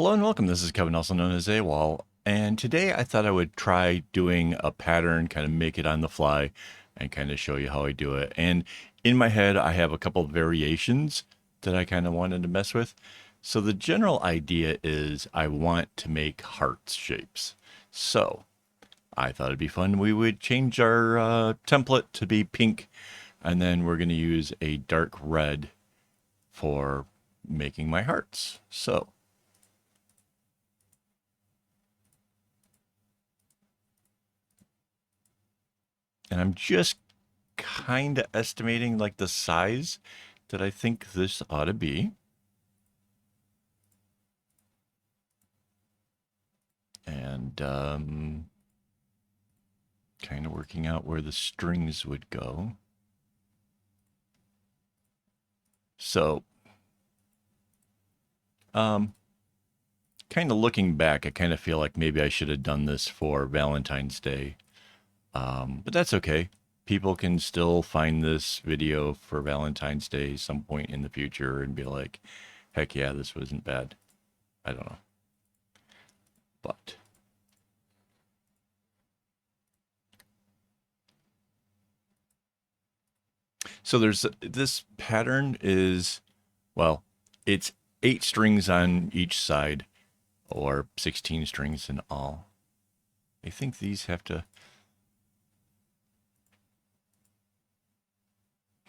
Hello and welcome. This is Kevin, also known as AWOL. And today I thought I would try doing a pattern, kind of make it on the fly and kind of show you how I do it. And in my head, I have a couple of variations that I kind of wanted to mess with. So the general idea is I want to make heart shapes. So I thought it'd be fun. We would change our template to be pink, and then we're going to use a dark red for making my hearts. So and I'm just kind of estimating like the size that I think this ought to be. And kind of working out where the strings would go. So, kind of looking back, I kind of feel like maybe I should have done this for Valentine's Day. But that's okay. People can still find this video for Valentine's Day some point in the future and be like, heck yeah, this wasn't bad. I don't know. But so there's this pattern is, well, it's 8 strings on each side, or 16 strings in all. I think these have to,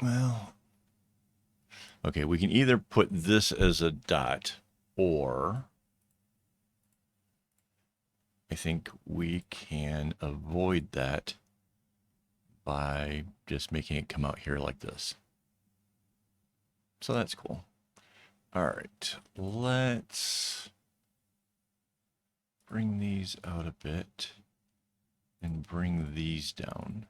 well, okay, we can either put this as a dot, or I think we can avoid that by just making it come out here like this. So that's cool. All right, let's bring these out a bit and bring these down.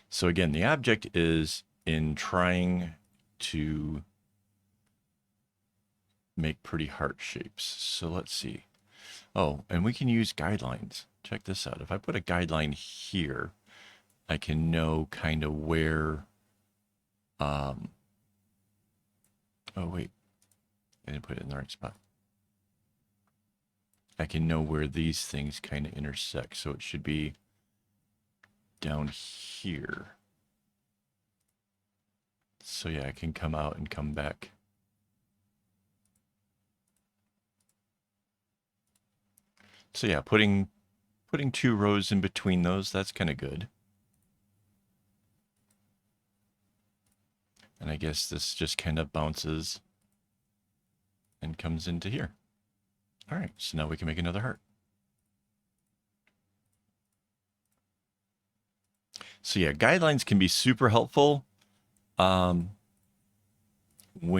So again, the object is in trying to make pretty heart shapes. So let's see. Oh, and we can use guidelines. Check this out. If I put a guideline here, I can know kind of where, oh wait, I didn't put it in the right spot. I can know where these things kind of intersect. So it should be down here. So yeah, I can come out and come back. So yeah, putting 2 rows in between those, that's kind of good. And I guess this just kind of bounces and comes into here. All right, so now we can make another heart. So yeah, guidelines can be super helpful when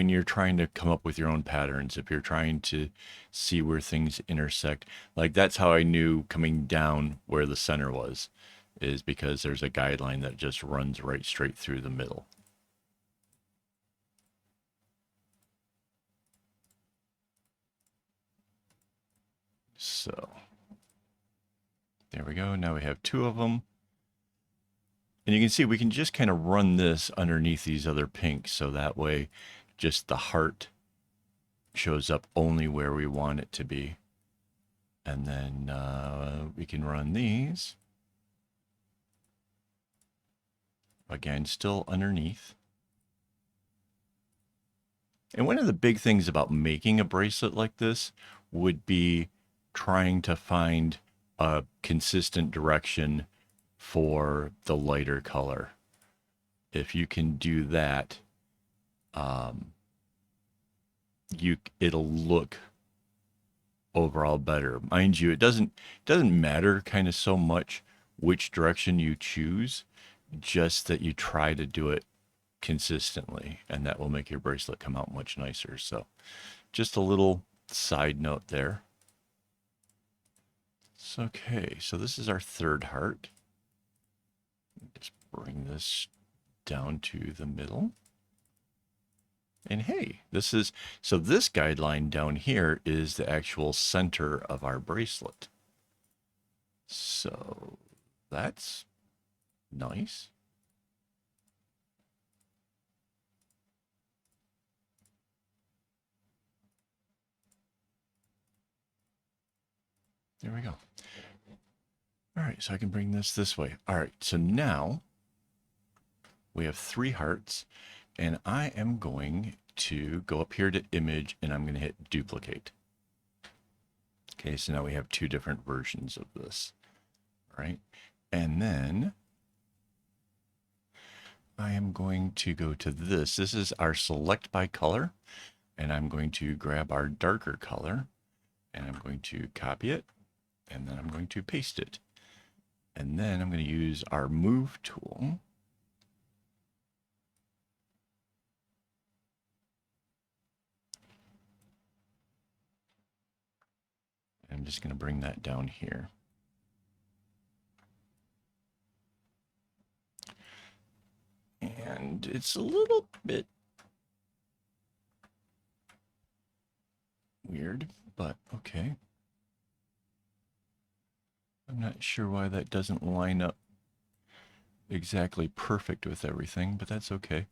you're trying to come up with your own patterns. If you're trying to see where things intersect, like that's how I knew coming down where the center was, is because there's a guideline that just runs right straight through the middle. So there we go. Now we have 2 of them. And you can see we can just kind of run this underneath these other pinks, so that way just the heart shows up only where we want it to be. And then we can run these. Again, still underneath. And one of the big things about making a bracelet like this would be trying to find a consistent direction for the lighter color. If you can do that, it'll look overall better. Mind you, it doesn't matter kind of so much which direction you choose, just that you try to do it consistently, and that will make your bracelet come out much nicer. So just a little side note there. So, okay, so this is our 3rd heart. Just bring this down to the middle. And hey, this guideline down here is the actual center of our bracelet. So that's nice. There we go. All right, so I can bring this way. All right, so now we have 3 hearts, and I am going to go up here to image, and I'm going to hit duplicate. Okay, so now we have 2 different versions of this, right? And then I am going to go to this. This is our select by color, and I'm going to grab our darker color, and I'm going to copy it, and then I'm going to paste it. And then I'm going to use our move tool. I'm just going to bring that down here. And it's a little bit weird, but okay. I'm not sure why that doesn't line up exactly perfect with everything, but that's okay.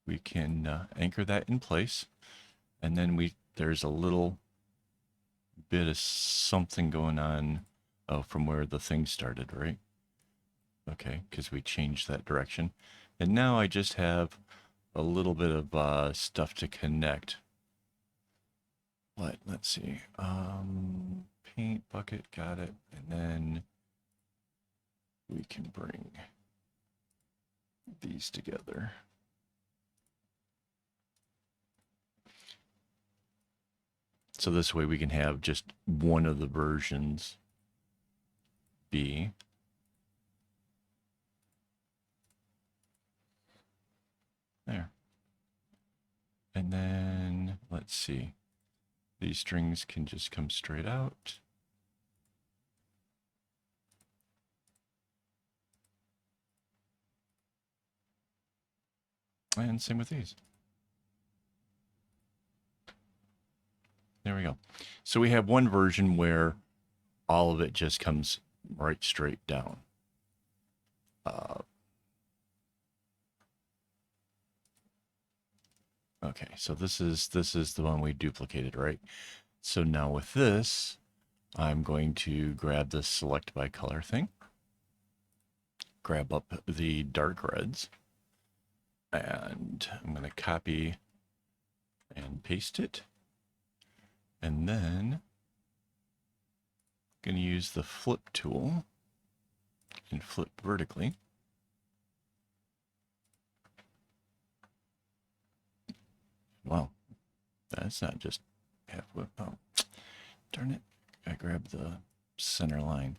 We can anchor that in place, and then there's a little bit of something going on from where the thing started, right? Okay, because we changed that direction. And now I just have a little bit of stuff to connect. But let's see. Paint bucket, got it. And then we can bring these together. So this way we can have just one of the versions be there. And then let's see. These strings can just come straight out. And same with these. There we go. So we have one version where all of it just comes right straight down. Okay, so this is the one we duplicated, right? So now with this, I'm going to grab this select by color thing, grab up the dark reds, and I'm going to copy and paste it. And then I'm going to use the flip tool and flip vertically. Wow, that's not just halfway. Oh, darn it. I grabbed the center line.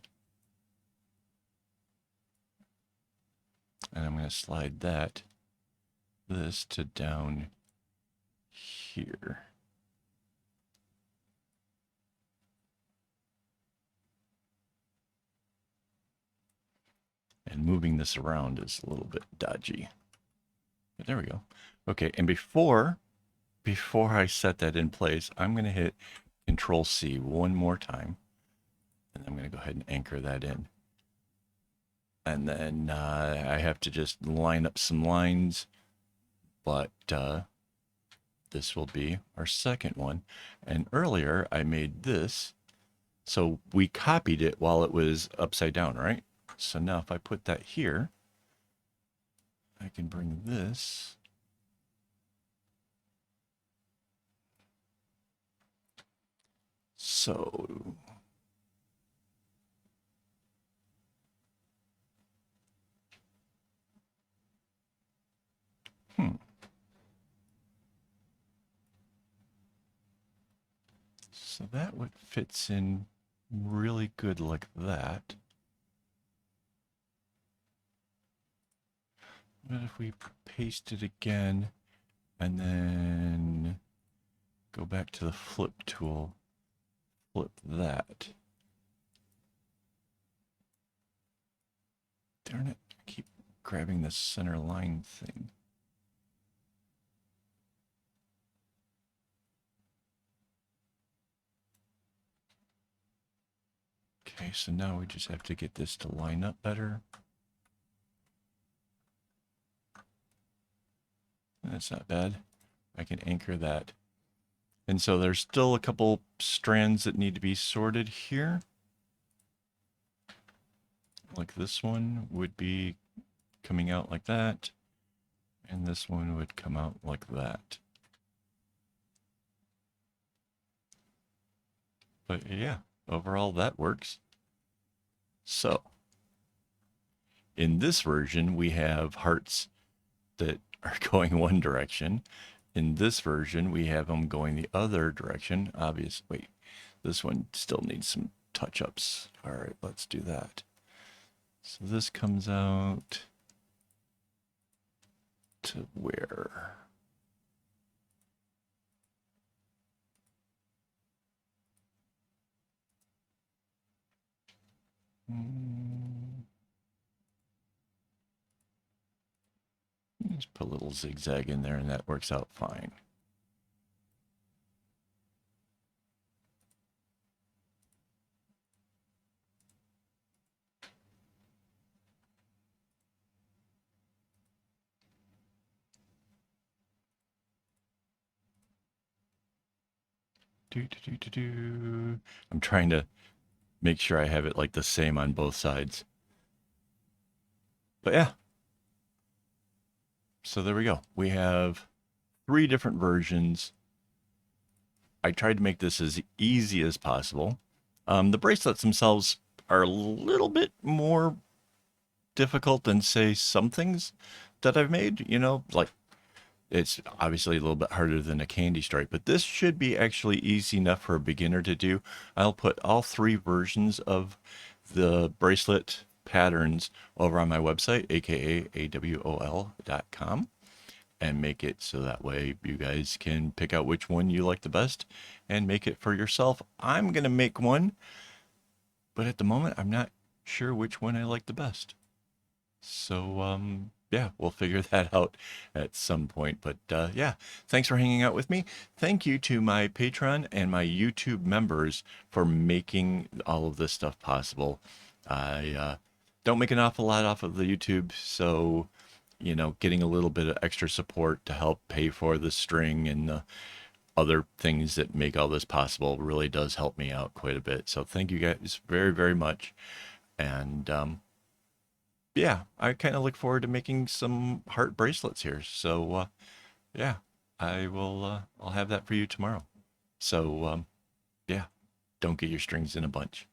And I'm going to slide this to down here. And moving this around is a little bit dodgy. But there we go. Okay, and before I set that in place, I'm going to hit Control C one more time. And I'm going to go ahead and anchor that in. And then I have to just line up some lines, but this will be our second one. And earlier I made this, so we copied it while it was upside down, right? So now if I put that here, I can bring this so so that would fits in really good like that. But if we paste it again and then go back to the flip tool, flip that. Darn it, I keep grabbing the center line thing. Okay, so now we just have to get this to line up better. That's not bad. I can anchor that And so there's still a couple strands that need to be sorted here. Like this one would be coming out like that, and this one would come out like that. But yeah, overall that works. So in this version, we have hearts that are going one direction. In this version, we have them going the other direction. Obvious. Wait, this one still needs some touch-ups. All right, let's do that. So this comes out to where? Just put a little zigzag in there and that works out fine. I'm trying to make sure I have it like the same on both sides. But yeah. So there we go. We have 3 different versions. I tried to make this as easy as possible. The bracelets themselves are a little bit more difficult than, say, some things that I've made. You know, like it's obviously a little bit harder than a candy stripe, but this should be actually easy enough for a beginner to do. I'll put all 3 versions of the bracelet patterns over on my website, aka AWOL.com, and make it so that way you guys can pick out which one you like the best and make it for yourself. I'm going to make one, but at the moment, I'm not sure which one I like the best. So, yeah, we'll figure that out at some point. But yeah, thanks for hanging out with me. Thank you to my Patreon and my YouTube members for making all of this stuff possible. I don't make an awful lot off of the YouTube, so you know, getting a little bit of extra support to help pay for the string and the other things that make all this possible really does help me out quite a bit. So thank you guys very, very much. And yeah, I kind of look forward to making some heart bracelets here. So yeah, I will. I'll have that for you tomorrow. So yeah, don't get your strings in a bunch.